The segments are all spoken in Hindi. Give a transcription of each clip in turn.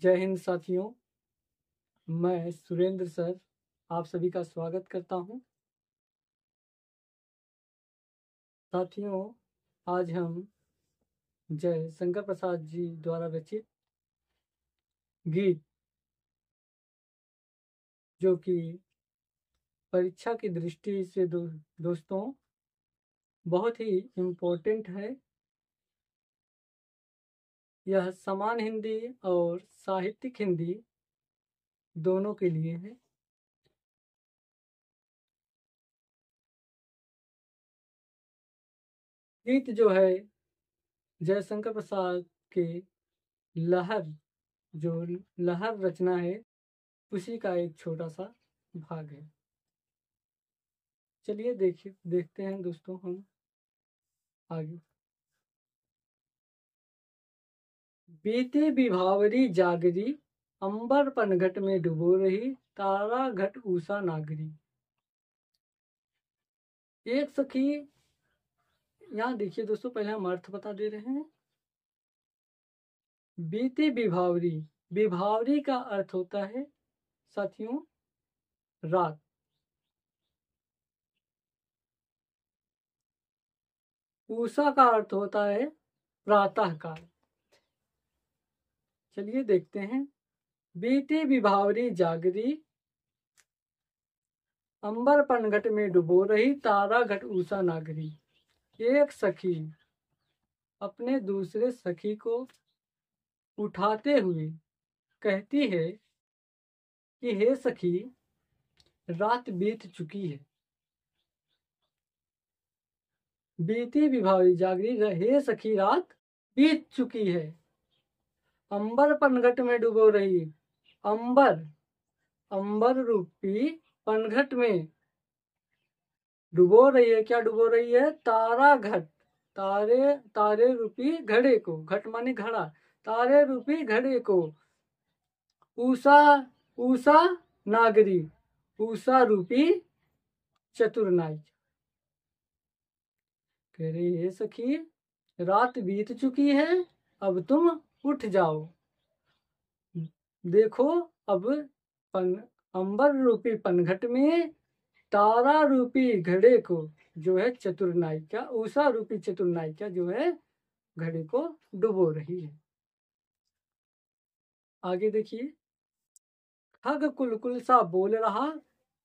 जय हिंद साथियों, मैं सुरेंद्र सर आप सभी का स्वागत करता हूं। साथियों, आज हम जय शंकर प्रसाद जी द्वारा रचित गीत, जो कि परीक्षा की दृष्टि से दोस्तों बहुत ही इम्पोर्टेंट है। यह समान हिंदी और साहित्यिक हिंदी दोनों के लिए है। गीत जो है जयशंकर प्रसाद के लहर, जो लहर रचना है, उसी का एक छोटा सा भाग है। चलिए देखते हैं दोस्तों हम आगे। बीते विभावरी जागरी, अंबर पनघट में डुबो रही, तारा घट ऊषा नागरी। एक सखी, यहाँ देखिए दोस्तों, पहले हम अर्थ बता दे रहे हैं। बीते विभावरी, विभावरी का अर्थ होता है साथियों रात। उषा का अर्थ होता है प्रातः काल। चलिए देखते हैं। बीते विभावरी जागरी, अंबर पनघट में डुबो रही, तारा घट ऊषा नागरी। एक सखी अपने दूसरे सखी को उठाते हुए कहती है कि हे सखी, रात बीत चुकी है। बीती विभावरी जागरी, हे सखी, रात बीत चुकी है। अंबर पनघट में डुबो रही, अंबर, अंबर रूपी पनघट में डुबो रही है। क्या डुबो रही है? तारा घट, तारे, तारे रूपी घड़े को, घट माने घड़ा, तारे रूपी घड़े को। उषा, उषा नागरी, उषा रूपी चतुरनाई। कह रही है सखी, रात बीत चुकी है, अब तुम उठ जाओ। देखो, अब अंबर रूपी पनघट में तारा रूपी घड़े को, जो है चतुरनायिका, उषा रूपी चतुरनायिका जो है घड़े को डुबो रही है। आगे देखिए। खग कुलकुल सा बोल रहा,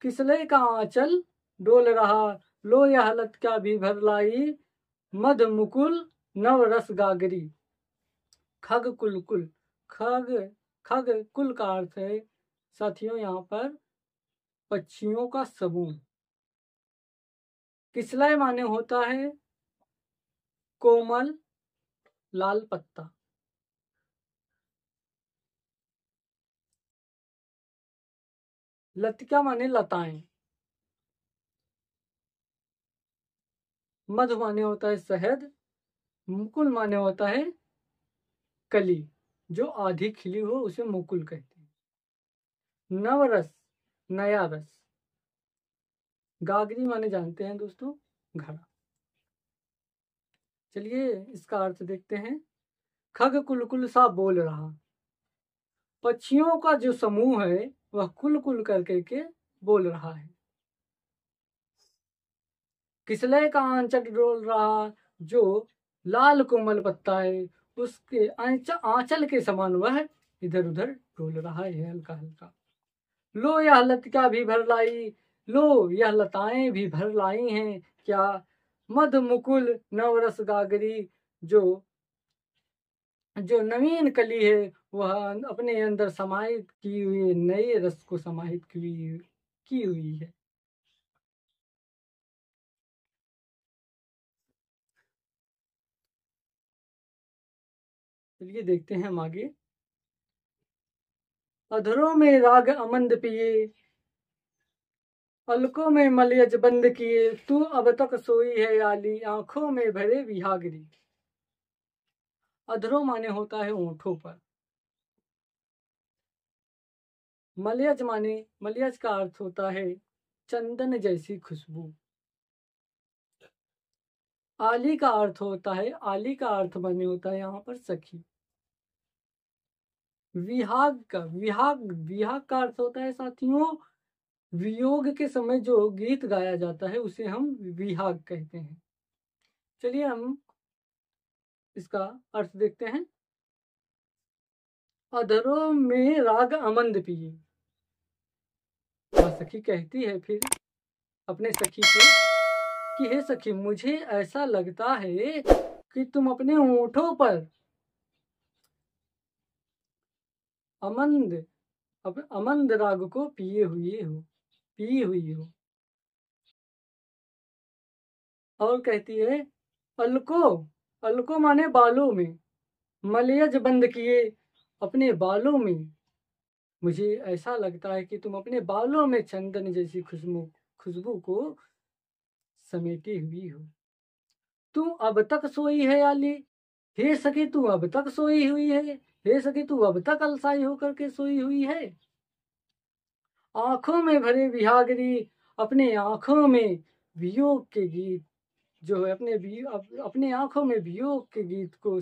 किसले का आंचल डोल रहा, लो यह हलत क्या भी भर लाई, मध मुकुल नव रस गागरी। खग कुलकुल, खग, खग कुल का अर्थ है साथियों यहाँ पर पक्षियों का समूह। किसलय माने होता है कोमल लाल पत्ता। लतिका माने लताएं। मधु माने होता है शहद। मुकुल माने होता है कली, जो आधी खिली हो उसे मुकुल कहते हैं। नवरस, नया रस। गागरी माने जानते हैं दोस्तों घड़ा। चलिए इसका अर्थ देखते हैं। खग कुलकुल सा बोल रहा, पक्षियों का जो समूह है वह कुल कुल करके के बोल रहा है। किसलय का आंचल डोल रहा, जो लाल कोमल पत्ता है उसके आंचल के समान वह इधर उधर डोल रहा है हल्का हल्का। लो यह लतिका भी भर लाई, लो यह लताएं भी भर लाई हैं क्या, मध मुकुल नवरस गागरी। जो जो नवीन कली है वह अपने अंदर समाहित की हुई नए रस को समाहित की हुई है। चलिए देखते हैं हम आगे। अधरों में राग अमंद पिए, पलकों में मलयज बंद किए, तू अब तक सोई है आली, आंखों में भरे विहागरी। अधरों माने होता है होठों पर। मलयज माने, मलयज का अर्थ होता है चंदन जैसी खुशबू। आली का अर्थ होता है, आली का अर्थ माने होता है यहाँ पर सखी। विहाग का विहाग विहाग का अर्थ होता है साथियों वियोग के समय जो गीत गाया जाता है उसे हम विहाग कहते हैं। चलिए हम इसका अर्थ देखते हैं। अधरों में राग अमंद पिए। सखी कहती है फिर अपने सखी से कि हे सखी मुझे ऐसा लगता है कि तुम अपने होठों पर अमंद राग को पिए हुई हो। और कहती है अलको अलको माने बालों में मलयज बंद किए अपने बालों में। मुझे ऐसा लगता है कि तुम अपने बालों में चंदन जैसी खुशबू को समेटी हुई हो। तू अब तक सोई है आली। हे सखी तू अब तक सोई हुई है। हे सखी तू अब तक अलसाई होकर के सोई हुई है। आंखों में भरे विहागरी अपने आंखों में वियोग के गीत जो है अपने आंखों में वियोग के गीत को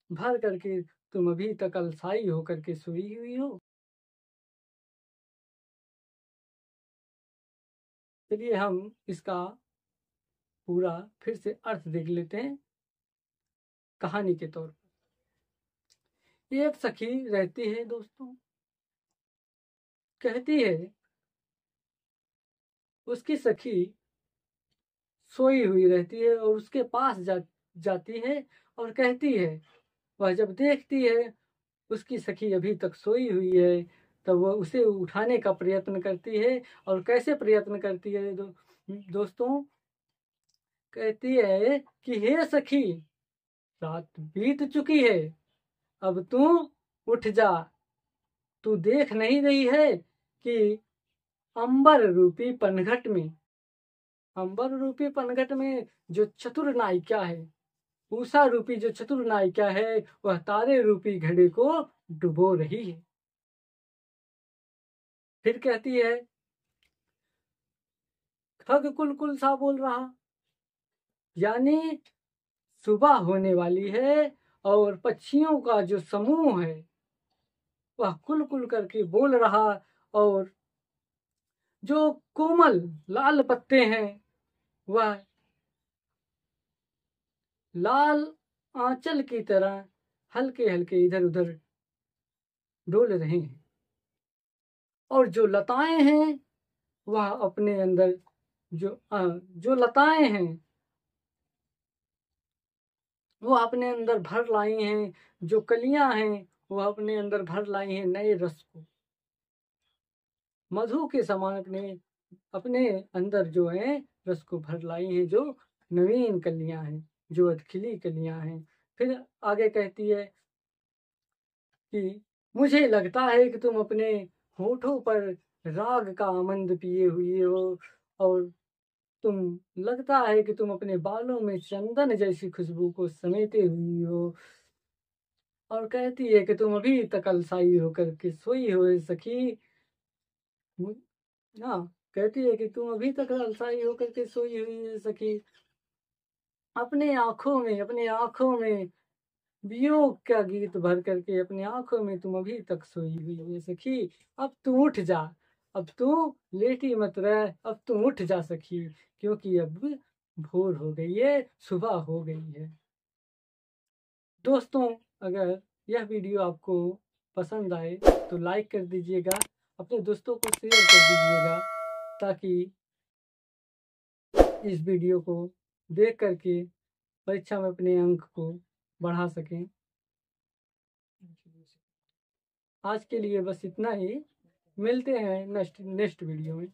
भर करके तुम अभी तक अलसाई होकर के सोई हुई हो। चलिए हम इसका पूरा फिर से अर्थ देख लेते हैं कहानी के तौर पर। एक सखी रहती है दोस्तों, कहती है उसकी सखी सोई हुई रहती है और उसके पास जाती है और कहती है, वह जब देखती है उसकी सखी अभी तक सोई हुई है तब वह उसे उठाने का प्रयत्न करती है। और कैसे प्रयत्न करती है दोस्तों, कहती है कि हे सखी रात बीत चुकी है अब तू उठ जा। तू देख नहीं रही है कि अंबर रूपी पनघट में जो चतुर नायिका है, उषा रूपी जो चतुर नायिका है वह तारे रूपी घड़े को डुबो रही है। फिर कहती है खग कुल सा बोल रहा, यानी सुबह होने वाली है और पक्षियों का जो समूह है वह कुल करके बोल रहा और जो कोमल लाल पत्ते हैं वह लाल आंचल की तरह हल्के हल्के इधर उधर डोल रहे हैं। और जो लताएं हैं वह अपने अंदर जो लताएं हैं वो अपने अंदर भर लाई हैं, जो कलियां हैं वह अपने अंदर भर लाई हैं नए रस को, मधु के समान अपने अपने अंदर जो है रस को भर लाई हैं, जो नवीन कलियां हैं, जो अधखिली कलियां हैं। फिर आगे कहती है कि मुझे लगता है कि तुम अपने होठों पर राग का आनंद पिए हुए हो और तुम लगता है कि तुम अपने बालों में चंदन जैसी खुशबू को समेटे हुई हो। और कहती है कि तुम अभी तक अलसाई होकर के सोई हो सखी। हाँ, कहती है कि तुम अभी तक अलसाई होकर के सोई हुई है सखी। अपने आंखों में वियोग का गीत भर करके अपनी आंखों में तुम अभी तक सोई हुई है सखी। अब तू उठ जा, अब तू लेटी मत रह, अब तू उठ जा सखी, क्योंकि अब भोर हो गई है, सुबह हो गई है। दोस्तों अगर यह वीडियो आपको पसंद आए तो लाइक कर दीजिएगा, अपने दोस्तों को शेयर कर दीजिएगा ताकि इस वीडियो को देख करके परीक्षा में अपने अंक को बढ़ा सकें। आज के लिए बस इतना ही, मिलते हैं नेक्स्ट वीडियो में।